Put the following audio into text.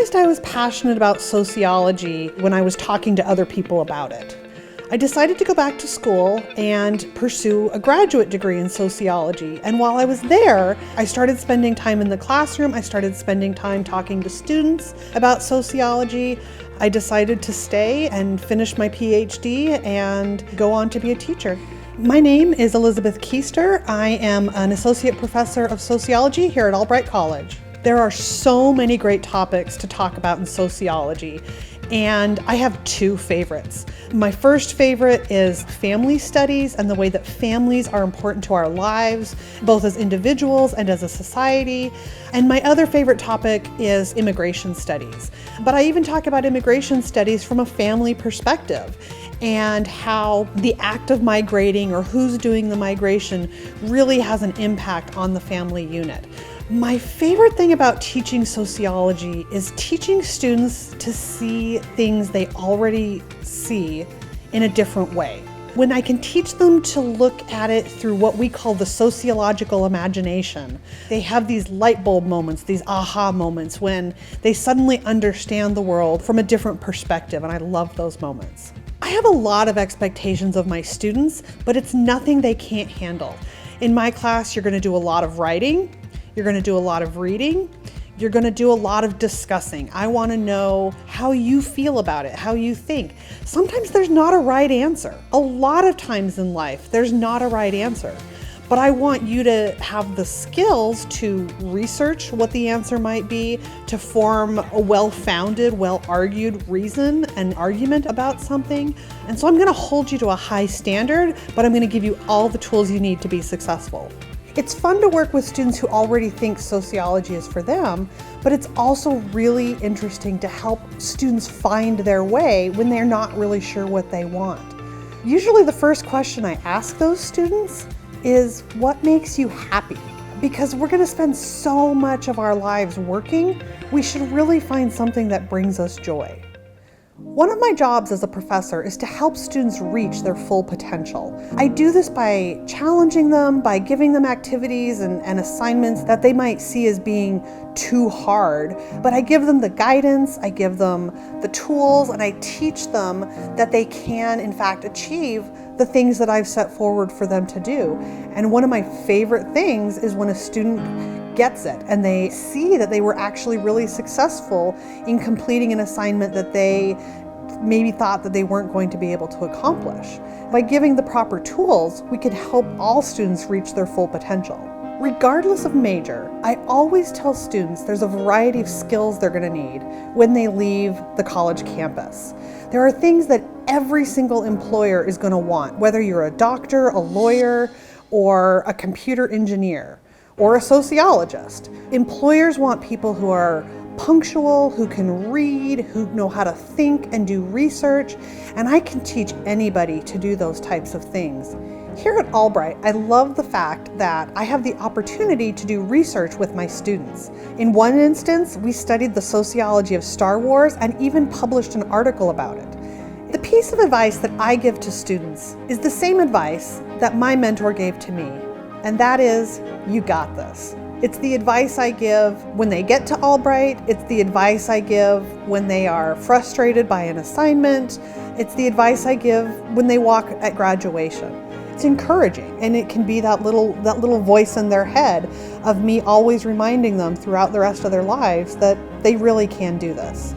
realized I was passionate about sociology when I was talking to other people about it. I decided to go back to school and pursue a graduate degree in sociology. And while I was there, I started spending time in the classroom. I started spending time talking to students about sociology. I decided to stay and finish my Ph.D. and go on to be a teacher. My name is Elizabeth Kiester. I am an associate professor of sociology here at Albright College. There are so many great topics to talk about in sociology, and I have two favorites. My first favorite is family studies and the way that families are important to our lives, both as individuals and as a society. And my other favorite topic is immigration studies. But I even talk about immigration studies from a family perspective and how the act of migrating or who's doing the migration really has an impact on the family unit. My favorite thing about teaching sociology is teaching students to see things they already see in a different way. When I can teach them to look at it through what we call the sociological imagination, they have these light bulb moments, these aha moments when they suddenly understand the world from a different perspective, and I love those moments. I have a lot of expectations of my students, but it's nothing they can't handle. In my class, you're going to do a lot of writing. You're going to do a lot of reading. You're going to do a lot of discussing. I want to know how you feel about it, how you think. Sometimes there's not a right answer. A lot of times in life, there's not a right answer. But I want you to have the skills to research what the answer might be, to form a well-founded, well-argued reason and argument about something. And so I'm going to hold you to a high standard, but I'm going to give you all the tools you need to be successful. It's fun to work with students who already think sociology is for them, but it's also really interesting to help students find their way when they're not really sure what they want. Usually the first question I ask those students is, what makes you happy? Because we're going to spend so much of our lives working, we should really find something that brings us joy. One of my jobs as a professor is to help students reach their full potential. I do this by challenging them, by giving them activities and assignments that they might see as being too hard, but I give them the guidance, I give them the tools, and I teach them that they can, in fact, achieve the things that I've set forward for them to do. And one of my favorite things is when a student gets it and they see that they were actually really successful in completing an assignment that they maybe thought that they weren't going to be able to accomplish. By giving the proper tools, we can help all students reach their full potential. Regardless of major, I always tell students there's a variety of skills they're going to need when they leave the college campus. There are things that every single employer is going to want, whether you're a doctor, a lawyer, or a computer engineer, or a sociologist. Employers want people who are punctual, who can read, who know how to think and do research, and I can teach anybody to do those types of things. Here at Albright, I love the fact that I have the opportunity to do research with my students. In one instance, we studied the sociology of Star Wars and even published an article about it. The piece of advice that I give to students is the same advice that my mentor gave to me, and that is, you got this. It's the advice I give when they get to Albright. It's the advice I give when they are frustrated by an assignment. It's the advice I give when they walk at graduation. It's encouraging, and it can be that little voice in their head of me always reminding them throughout the rest of their lives that they really can do this.